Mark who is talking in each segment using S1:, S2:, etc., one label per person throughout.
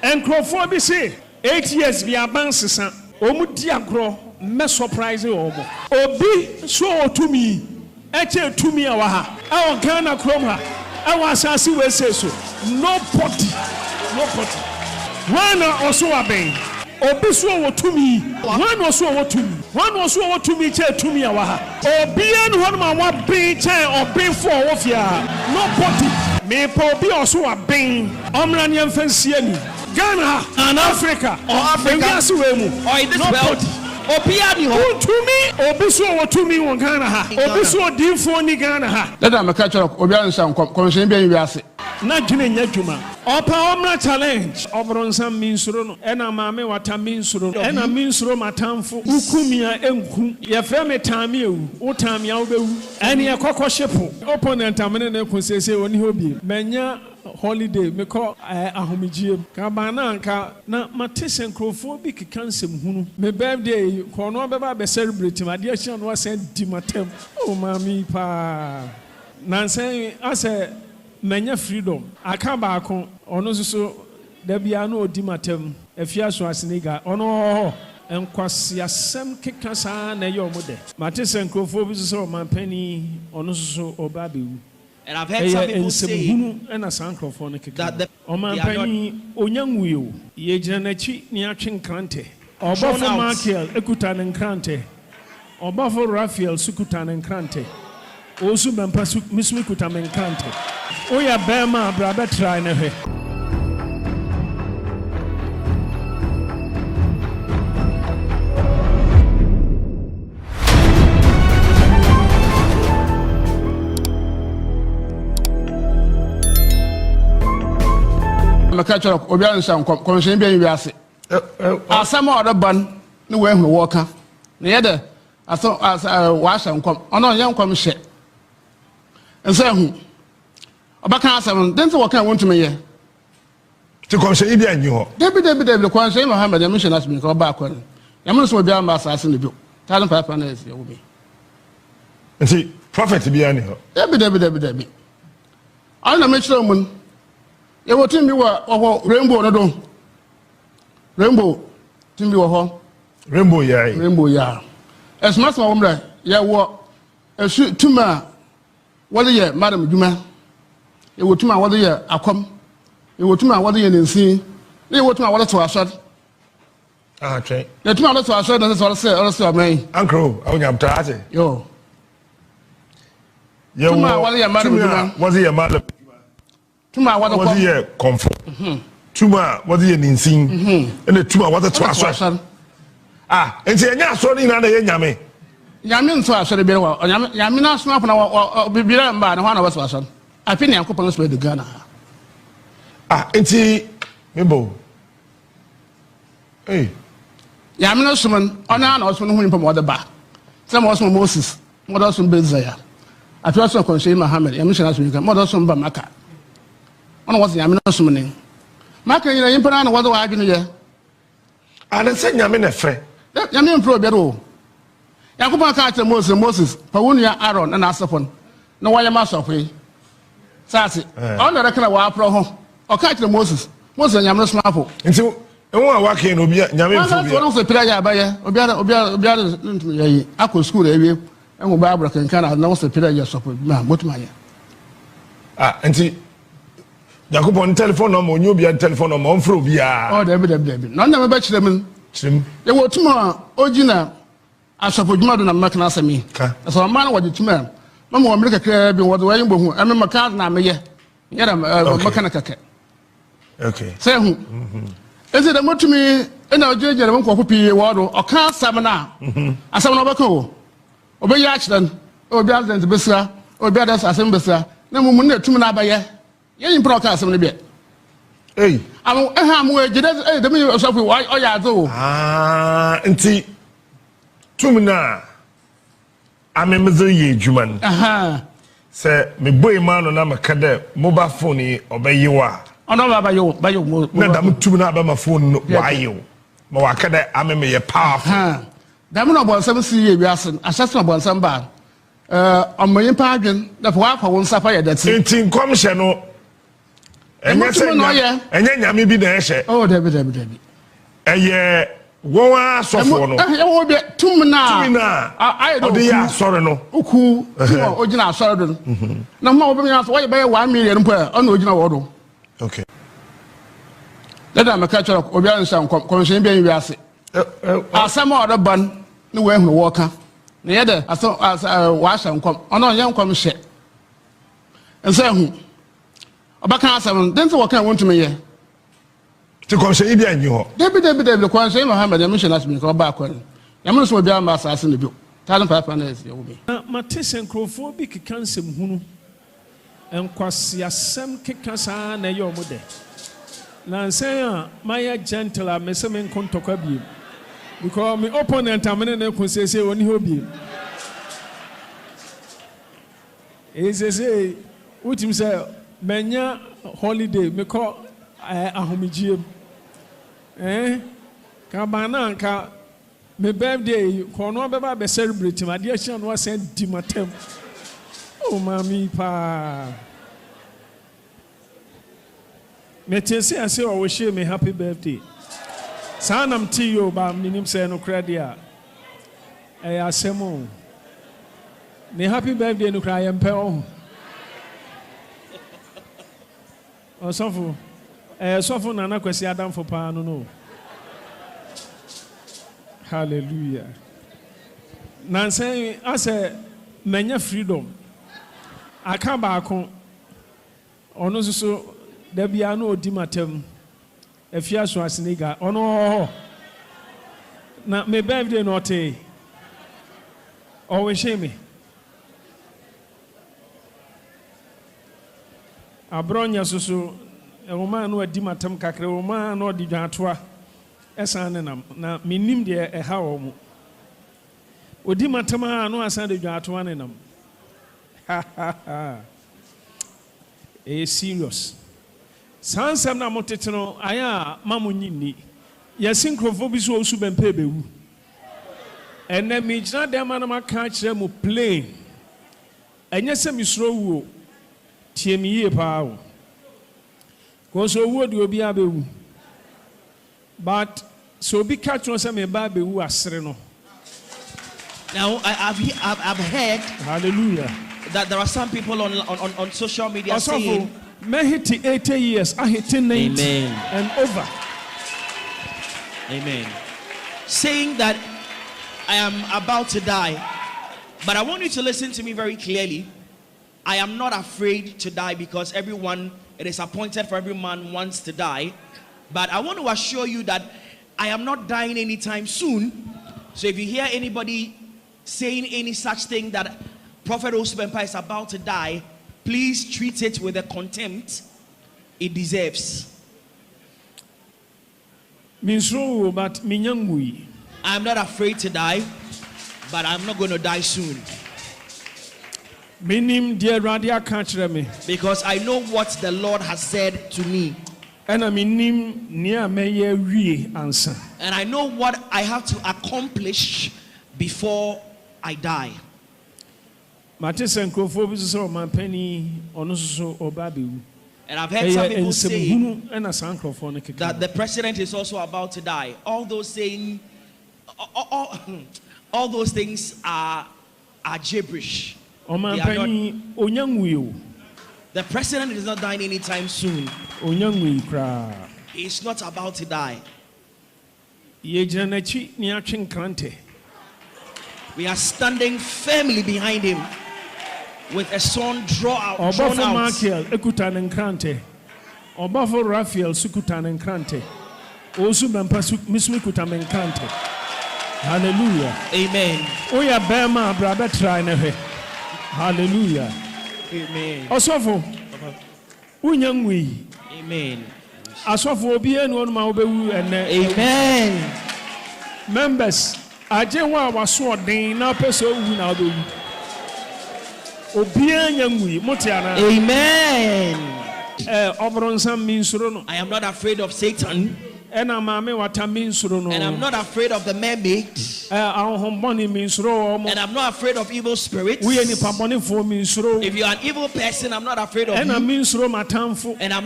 S1: Enkrofo bi say 8 years bi abansesa. Omu di agro me surprise omo. Obi so otumi. Eche tumi awa ha. E Ghana krom ha. E wa asase we say so. Nobody. One also aben. Obi so otumi. One also otumi. One also otumi che tumi awa ha. Obi en ho ma wa ben che obi fo ofia. Nobody. Me pa obi also aben. Omra ne mfansie ni. Ghana and Africa.
S2: Or Africa. Or in this world. Obiani ho to me obiso
S1: to me won Ghana ha obiso dinfo ni Ghana ha
S3: let am catch up obian san commission bi wiase
S1: na dwene nya dwuma opa omra challenge obronsan minsuro no ena maame wata minsuro ena minsuro matamfo ukumia enku ye frɛ me tame ewu wo tame ya wo bewu ene ye kokɔ shepo opponent amene ne konsese oni hobi menya holiday me call ahomijie ka bana nka na matese nkrofo bi kekansem hunu me birthday ko no beba be celebrate ma dia hia no send di matem o mami pa nansen ase menya freedom aka ba ko ono so da bia no odi matem afia so aseniga ono enkwasi asem kekasa na ye omude matese nkrofo bi so mampani ono so obabewu.
S2: And I've heard some people say
S1: that the Onyanguyo, Yejanachi, Niachin Krante, Obofour Markel, Ekutan and Krante, Obofour Raphael, Sukutan and Krante, Owusu Bempah, Miss Wikutam and Krante. Oya Bema, brother, try never.
S3: me catch up obian san commission bi wiase asama oda ban ne we hu wo ka ne yede aso wa san kom ono yan kom hye ense hu obaka asam den se wo kan wontume ye
S4: ti commission bi anyi ho
S3: debi commission Mahama dem mission asmi ko ba ko ya mun so obian ba asase ne bi talent papa na ese wo bi
S4: nti prophet bi ani ho
S3: debi ana me chiro mun ye wo timbi wo rainbow no do rainbow timbi wo ho
S4: rainbow ya esmas ma womra ye wo esu tuma wo ye madam djuma ye wo tuma wo ye akom ye wo tuma wo ye nensin ye wo tuma wo to asad twen
S3: ye tuma wo to asad na se amen
S4: uncle awunya mtaate
S3: yo
S4: ye wo
S3: tuma wo ye madam djuma
S4: wo ye madam
S3: tuma
S4: what ye comfort tuma what ye ninsin ene tuma what to aso enti enya aso ni na ye nyame
S3: nso aso de be wa nyame na aso na bibira mba na ho na waso aso afi ne yakopon so de Ghana
S4: enti mebo
S3: nyame no suman ona na oso no hu nyimpa mo de ba se mo oso Moses mo do so Bezaya afi oso konse Muhammad ya mission aso ni mo do so mba Maka ono was nyame no sumne maka nyina yimpa na wo do wa adwene ye
S4: ana se nyame na frɛ
S3: nyame mpro bi do yakopon ka ate Moses pa wonu ya Aaron na asefon na wo yema sofwe sase ono rekna wa apro ho o ka ate Moses nyame no sumafo
S4: nti enwo a wake no bia nyame mfo bia
S3: ono so pira ya ba ye obiara ntum ye akọ school ewie enwo ba abro kan na wo so pira ya sofwe ma motuma ye
S4: nti Jakubon telephone number onyo telephone number onfro bia
S3: debi no na me ba kire men ye wo tuma ogina asopodwuma do na makna asemi so ma na wo tuma ma mo America kra bi wo do wayin bohu eme maka na me ye yera makana kake
S4: okay
S3: say hu eze da motumi ena ojejere mo nkofo pi wo do o ka asam na asam na obaka wo obeyi achiran obi azent besra obi adas asem besra na mo mun na tumi na abaye yen broadcast me be am amu ejide dem so fi o ya zo
S4: nti tumna amemzo ye djuman se me boy man na makade mobile phone obayiwa
S3: ono ba yo
S4: na dam tumna ba ma phone no wayo ma wakade ameme ye powerful
S3: dam no bonsam si ye wiase asase no bonsam ba omoyin pa adwen da fa wa fa won safa ye dati
S4: nti nkomhye no
S5: Enye nyame bi na ehye.
S4: Oh, David.
S5: Eye wowa asofo no.
S4: Wo be tumna. I
S5: don't ya asore no.
S4: Uku ogina asore do. Na ma wo be nya so wo be 1 million mpo ona ogina wo do.
S5: Okay.
S4: Let them catch up obi an san commission bi an wi ase. Asama odo ban ne we hu wo ka. Na ye de aso wa san kom. Ona ye nkom hye. Ense hu. Obaka asam den se wo kan wontu me ye.
S5: Ti commission bi an yi ho.
S4: David commission Mahama de mission as me ko ba ko. Yamno so obi an ba asase ne bi. 1500 na ye wo bi.
S1: Matesen krofo bi kekansem hunu. Enkwasi asem kekasa na ye omo de. Na say my gentle me se me nkontokwa bi. Because my opponent amene na kun say oni hobi. Say utim say menya holiday me call ahomijie. Ka bana ka me birthday ko no beba be celebrate my dear chan was send di matem. Oh mami pa. Me say I say wish me happy birthday. Sanam tiyo ba minim say no credit a asemo. Me happy birthday no cry empe o. Osofo sofo nana kwesi adam for pa no. Hallelujah. Nanse ase menya freedom. Aka ba akon ono so da bia no odi matem afia so asiniga ono na me birthday no te o we shame abronya so e woma no adi matem kakre woma no odi dwatoa esan ne na minim de e ha wo mu odi matem no asan de dwatoa ne nam serious. Sansam na moteteno aya mamunyini. Yesin krofo bi so Owusu Bempah bewu. Ene mi gina dem na maka kire mu plain. Enye se misro wuo. Tie mi yie pa wo. Ko so wuo de obi abewu. But so bi catch no se me ba bewu asere no.
S2: Now I've heard
S1: hallelujah
S2: that there are some people on social media saying
S1: may hit 80 years, I hit 90
S2: Amen.
S1: And over.
S2: Amen. Saying that I am about to die. But I want you to listen to me very clearly. I am not afraid to die because it is appointed for every man once to die. But I want to assure you that I am not dying anytime soon. So if you hear anybody saying any such thing that Prophet Owusu Bempah is about to die, please treat it with the contempt it deserves. I'm not afraid to die, but I'm not going to die soon. Because I know what the Lord has said to me. And I know what I have to accomplish before I die. And I've heard some people say that the president is also about to die. All those saying, all those things are gibberish. The president is not dying anytime soon. He's not about to die. We are standing firmly behind him with a son drawn out.
S1: Obofour Raphael sukutan enkrante. Owusu Bempah mismikuta menkante. Hallelujah.
S2: Amen.
S1: Oya bema brother try na he. Hallelujah.
S2: Amen.
S1: Osofo. Unyangwi.
S2: Amen.
S1: Asofo obi enu onu ma obewu ene.
S2: Amen.
S1: Members, aje wa waso odin na pese owu na obewu. Obi anyangwi motiana.
S2: Amen.
S1: I am
S2: not afraid of Satan. And I'm not afraid of the mermaid. And I'm not afraid of evil spirits. If you're an evil person, I'm not afraid of you. And I'm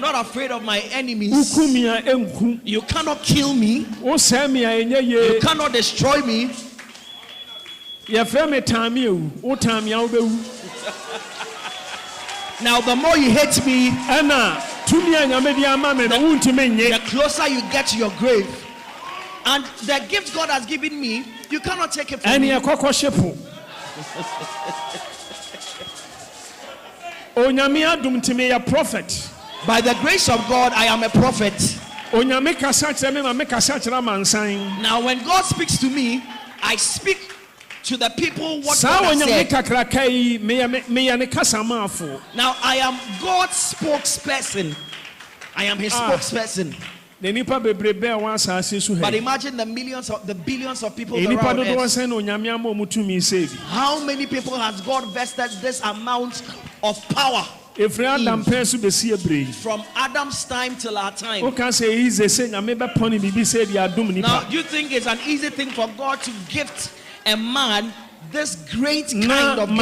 S2: not afraid of my enemies. You cannot kill me. You cannot destroy me. Now, the more you hate me, the closer you get to your grave. And the gift God has given me, you cannot take it from me.
S1: Prophet.
S2: By the grace of God, I am a prophet. Now, when God speaks to me, I speak to the people what God has said. Now, I am God's spokesperson. I am his spokesperson. But imagine the billions of people around us. How many people has God vested this amount of power? From Adam's time till our time. Now, do you think it's an easy thing for God to gift a man this great kind of gift?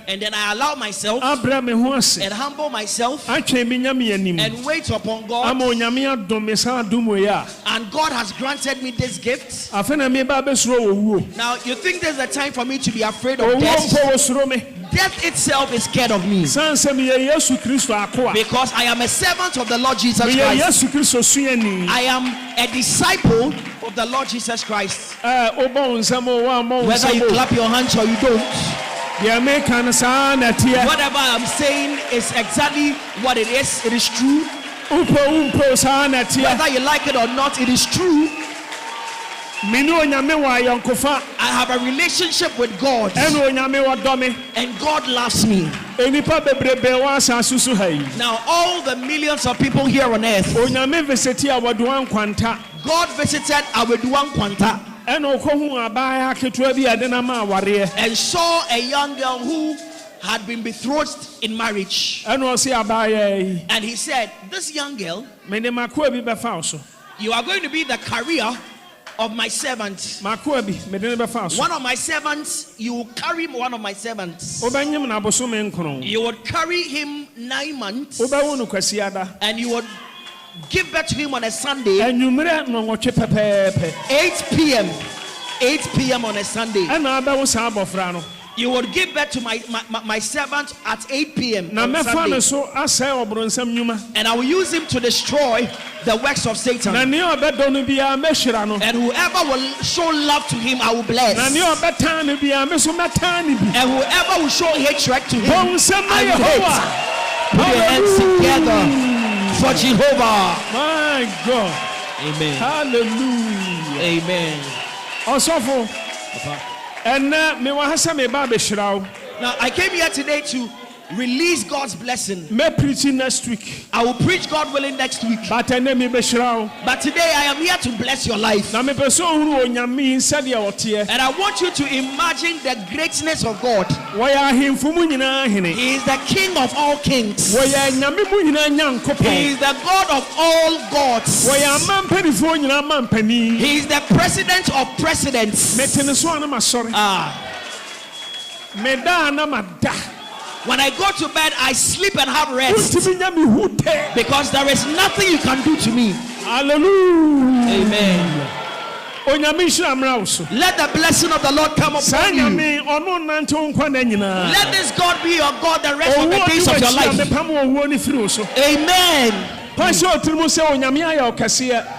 S2: And then I allow myself and humble myself and wait upon God, and God has granted me this gift. Now, you think there's a time for me to be afraid of death? Death itself is scared of me, because I am a servant of the Lord Jesus Christ. I am a disciple of the Lord Jesus Christ. Whether you clap your hands or you don't, whatever I'm saying is exactly what it is. It is true. Whether you like it or not, it is true. I have a relationship with God, and God loves me. Now, all the millions of people here on earth, God visited Agradaa Kwanta and saw a young girl who had been betrothed in marriage. And he said, this young girl, you are going to be the career of my servant. One of my servants, you will carry one of my servants. You would carry him 9 months, and you would give birth to him on a Sunday, 8 p.m. 8 p.m. on a Sunday. You would give birth to my servant at 8 p.m. on Sunday. And I will use him to destroy the works of Satan. And whoever will show love to him, I will bless. And whoever will show hatred to him, I will hate. Put your hands together for Jehovah.
S1: My God.
S2: Amen.
S1: Hallelujah.
S2: Amen.
S1: Also for and now
S2: I came here today to release God's blessing.
S1: May preaching next week.
S2: I will preach, God willing, next week. But today I am here to bless your life. And I want you to imagine the greatness of God. He is the King of all kings. He is the God of all gods. He is the President of presidents. When I go to bed, I sleep and have rest, because there is nothing you can do to me.
S1: Hallelujah.
S2: Amen. Let the blessing of the Lord come upon you. Let this God be your God the rest of the days of your life. Amen.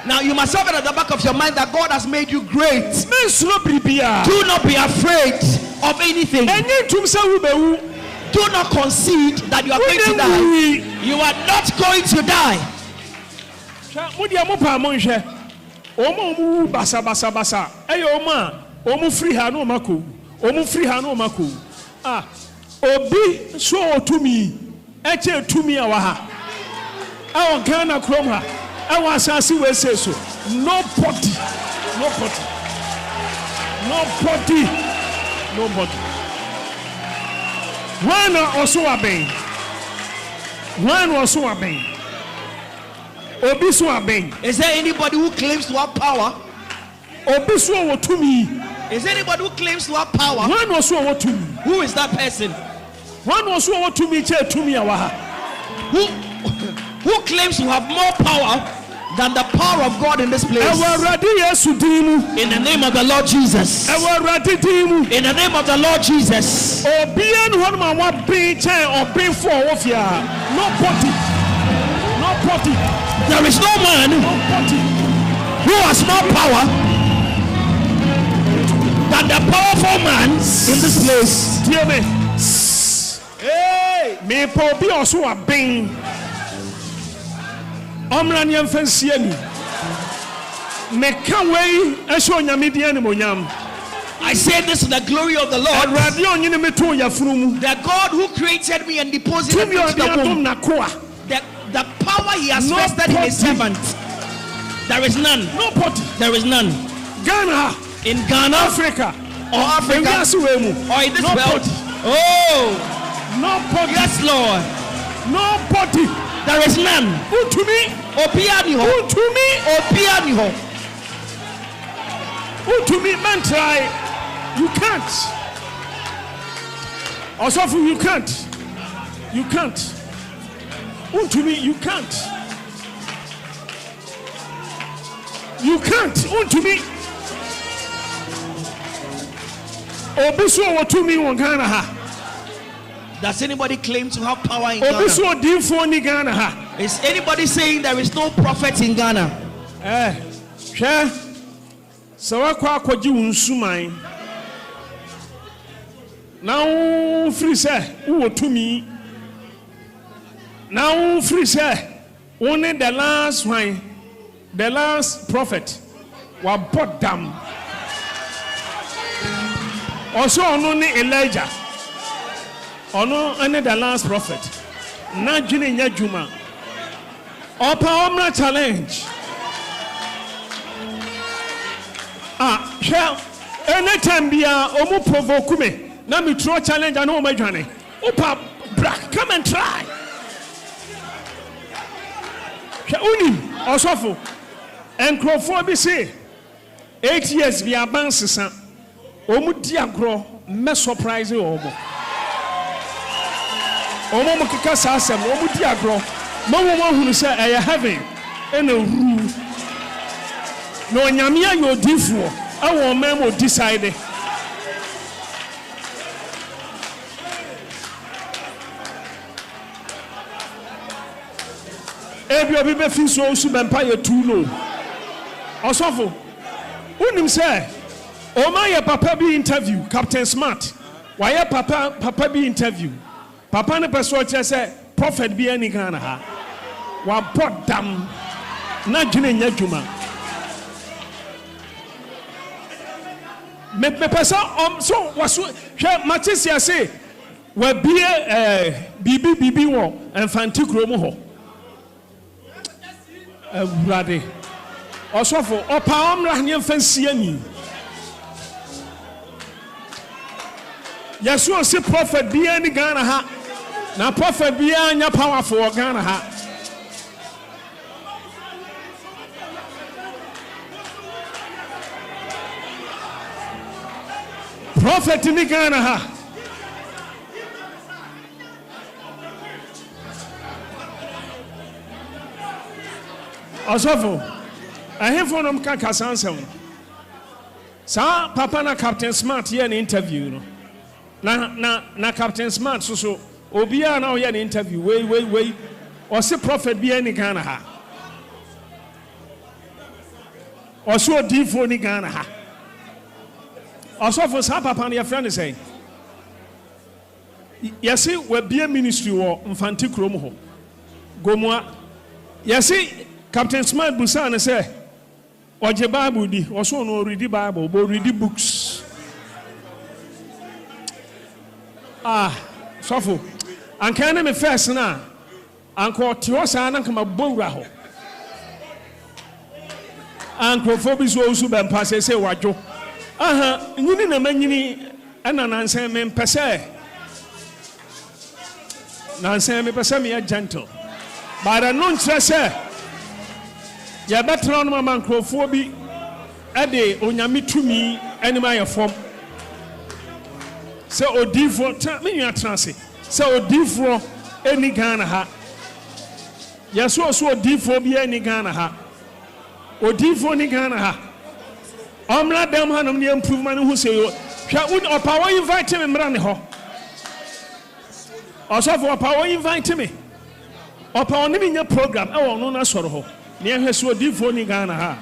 S2: Now you must have it at the back of your mind that God has made you great. Do not be afraid of anything. Do not concede that you are going to die. You are not going to die.
S1: Obi so to me, eche to me awaha. Our Ghana Chroma, our Sassi will say so. Nobody. One also obeying. Obisu abeng.
S2: Is there anybody who claims to have power?
S1: Obisu wotumi.
S2: Is there anybody who claims to have power?
S1: One was wotumi.
S2: Who is that person?
S1: One was wotumi che tumi awaha.
S2: Who claims to have more power than the power of God in this place?
S1: In
S2: the name of the Lord Jesus. In the name of the Lord Jesus.
S1: Nobody.
S2: There is no man who has more power than the powerful man in this place.
S1: Hear me. Hey, me pobi also a bing. Omranian fancy me can't wait and show Yamidian Monyam.
S2: I say this to the glory of the Lord. The God who created me and deposited me into the womb. The power he has vested in his servant. There is none.
S1: Nobody.
S2: There is none.
S1: Ghana.
S2: In Ghana.
S1: Africa.
S2: Or Africa. Or in this belt. Oh.
S1: Nobody.
S2: Yes, Lord.
S1: Nobody.
S2: There is none.
S1: To me.
S2: Opianiho.
S1: To me.
S2: Opianiho.
S1: To me, man, try. You can't. Also, you can't. You can't. To me, you can't. You can't. To me. Obisu to me on Ghana.
S2: Does anybody claim to have power in Ghana? Is anybody saying there is no prophet in Ghana?
S1: Sure. So I quite unsumai. Now free say who to me. Now free say only the last one, the last prophet was brought down. Also only Elijah. Only the last prophet. Not Juni Juma. Opa challenge. Anytime be omu provoke me. Now me throw challenge and no my journey. Opa black, come and try. Uni osofo. Encrofo bi say 8 years be abansesa. Omu di agro me surprise omo. Omo mo kika sa asem omu di agro. Mo hunu say e heaven e na ru. No nyamia yo difuo awo memo decide. Ebi obi be fi so Owusu Bempah ye too low. Osofo unim say o ma ye papa bi interview Captain Smart. Why ye papa bi interview. Papa ne person che say prophet bi ani Ghana ha. Wa bodam na dwene nya dwuma. Me person so waso hwe Matisia say wa bie bibi wo emfanti kromo ho. Brother, also for Opa Omranian fancy any. Yes, you see prophet be any Ghana ha. Now prophet be any powerful Ghana ha. Prophet in Ghana ha. Osofo, I have one of Kakasansa. Sa Papa na Captain Smart here an interview. Na Captain Smart so Obia now here an interview. Wait. Or say prophet be any Ghana ha. Or so deep for any Ghana ha. Osofo sa Papa and your friend is saying. Yes, we be a ministry or Mfanti Kromo. Gomwa. Yes, Captain Smart Busan say, Oje Bible di, also no read the Bible, but read the books. Sofo. And can me first na. Anko Tiosa na kama bowra ho. Anko Phobis Owusu Bempah say wajo. Nyini na manyini ana nansen me pese. Nansen me pese me gentle. But I don't say ya betra no ma nkrofo bi ade onyame tumi enima ye fom se odifo me nua transe se odifo eni Ghana ha yeso odifo bi eni Ghana ha odifo ni Ghana ha omra dem hanom ne improvement hu se yo hwa opa wo invite me mra ne ho osofo opa wo invite me opa oni mi nya program e wo no na soro ho ne ehwe se odifo ni Ghana ha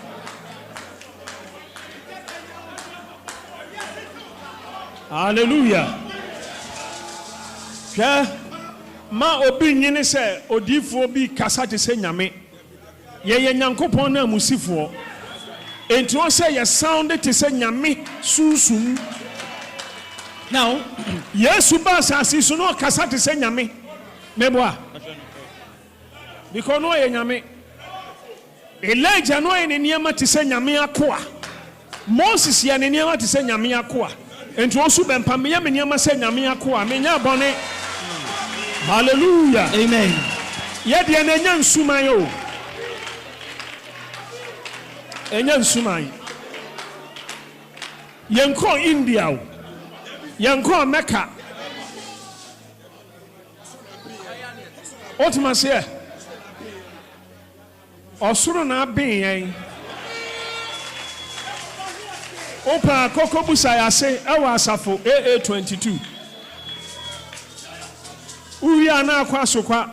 S1: hallelujah hwa ma obi nyine se odifo bi kasa te se nyame ye nyankopon na musifo enti say ye sound te se nyame susum now yesu ba sasi so no kasa te se nyame meboa because no ye nyame Elijah no ye niema te se nyame akoa Moses ye niema te se nyame akoa enti Owusu Bempah me ye niema se nyame akoa me nya bone hallelujah
S2: amen
S1: ye de na nya nsuman yo enya nsuman yenko India yenko Mecca otuma se osoro na ben yen opa kokobusa ya se ewa asafo AA22 uwi ana akwa sokwa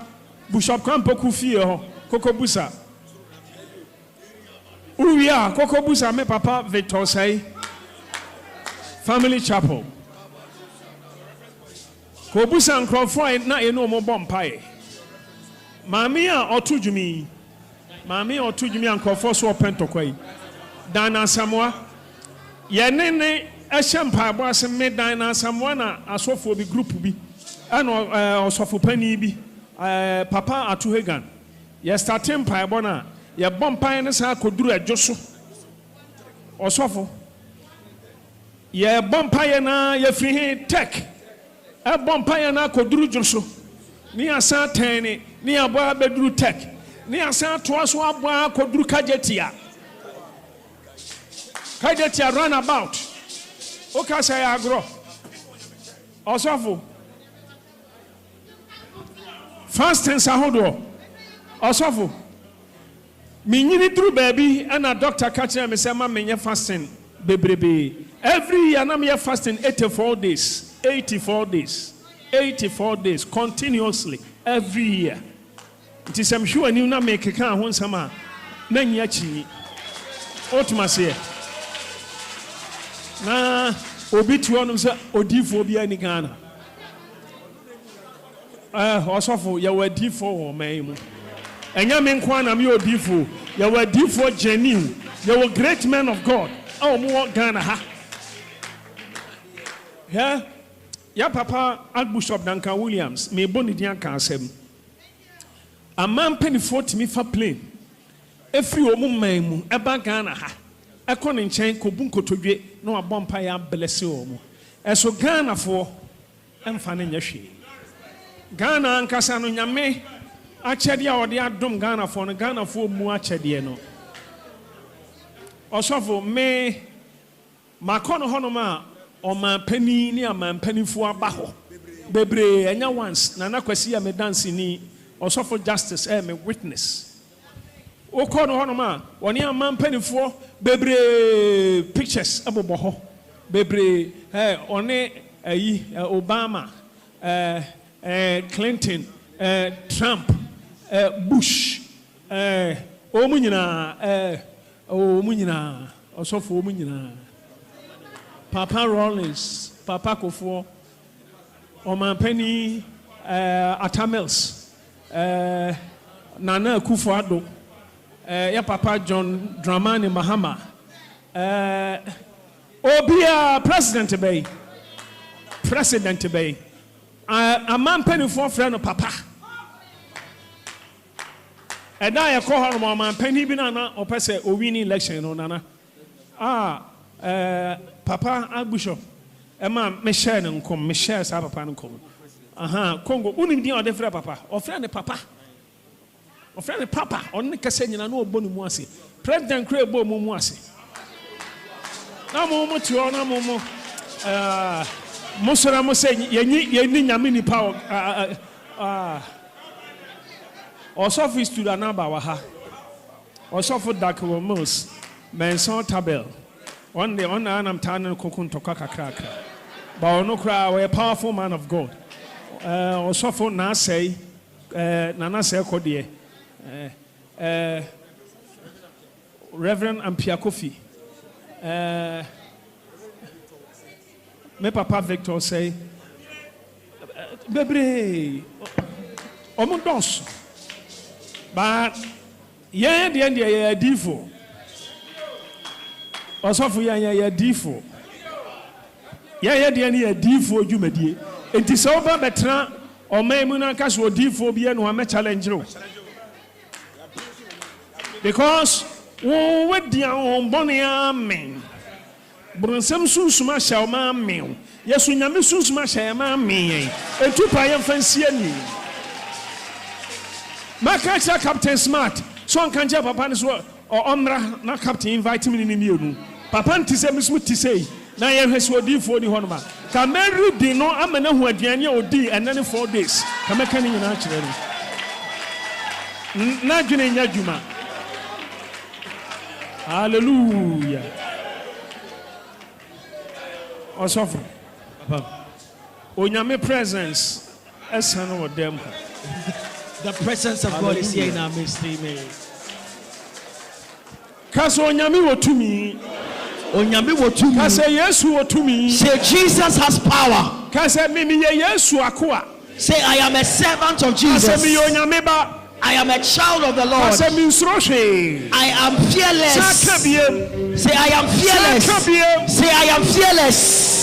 S1: Bishop Kwampoku fie ho kokobusa uwia kokobusa me papa Victor say Family Chapel kobusa nkrofo na ye no mo bompae mami a otudwumi nkrofo so pentokwai Dana Samoa ye ne ehempa abo ase me Dana Samoa na asofo bi group bi ana osofo pani bi papa Atuhegan ye starting paibo na ye bompan ne sa koduru adwoso osofo ye bompan na ye free tech e bompan na koduru dwoso ni asa tani ni abo abeduru tech ni asa to aso abo koduru kajetia run about oka say agro osofo fasting sahodo osofo minyini duru baby and a doctor catch me say ma menye fasting bebrebe every year na me fasting 84 days continuously every year it is am sure ni na make kan ho nsama na nya chi otuma se na obi tu onum se odifo bi ani Ghana osofo ya wadifo wo man mu enya me nkwa na me odifo ya wadifo genuine ya great men of God mo Ghana ha ya papa Archbishop Duncan Williams me boni dia kan asem amam penifo timi fa plane efri omu man mu eba Ghana ha ekọ ne nchen ko bunkotodwe na wabompa ya bless omu eso Ghana fo emfa ne nya hwe Ghana ankasa no nyame achede a ode adom Ghana fo mu achede no osofo me makono honoma o man pani ni aman panifo aba ho bebre anya once na nakwasi ya me dance ni osofo justice me witness o kono honoma woni aman panifo bebre pictures abobo ho bebre one ayi Obama Clinton, Trump, Bush, Omunyina, Osofo Omunyina, Papa Rollins, Papa Obofour, Oman Penny, Atamels, Nana Akufo-Addo, ya Papa John Dramani Mahama, Obia President Bay. A man penny for friend of papa. And I call her man penny banana or pese or winning election on nana. Papa Archbishop. A man me share and come, me share Papa and come. Congo, only the other friend papa or friend of papa. friend Papa, on the Cassandra, no Bonimuasi. President Crebo Mumuasi. No more to honor Momo. Mosra Mose, Yenina mini power. Or Sophie stood an abawaha. Or Sophie Dako Mos, Manson Tabel. One day on I'm turning Kokun to Kakaka. But no cry, a powerful man of God. Or Sophie Nase, Nana Kodie. Reverend Ampia Kofi. Me Papa Victor say, Bebre, Omundons. But yeah, the end, yeah, defo. Also for yeah, defo. Yeah, the end, yeah, defo, you may. It is over betra or Maymuna Caswo defo be and one challenge. Because what the own bonny amen. Brunsem soon smash our mammy. Yes, when you soon smash our mammy. And 2 pie fancy. My catcher Captain Smart. So I can't jump upon his work. Or Omra, not Captain, invite me in the new. Papa to say, Miss Mutti say. Now you have so deep for the Honma. Can Mary be no amena who had Daniel D and then 4 days. Come a canning in actually. Najin Yajuma. Hallelujah. Or suffer. Onyame presence. As son of them.
S2: The presence of God is here in our midst.
S1: Kaso onyame wo tumi.
S2: Onyame wo tumi.
S1: Kase Yesu wo tumi.
S2: Say Jesus has power.
S1: Kase mimi ye Yesu akoa.
S2: Say I am a servant of Jesus.
S1: Kase mi onyame ba.
S2: I am a child of the Lord.
S1: Kase mi nsrohwe.
S2: I am fearless. Say I am fearless. Say I am fearless.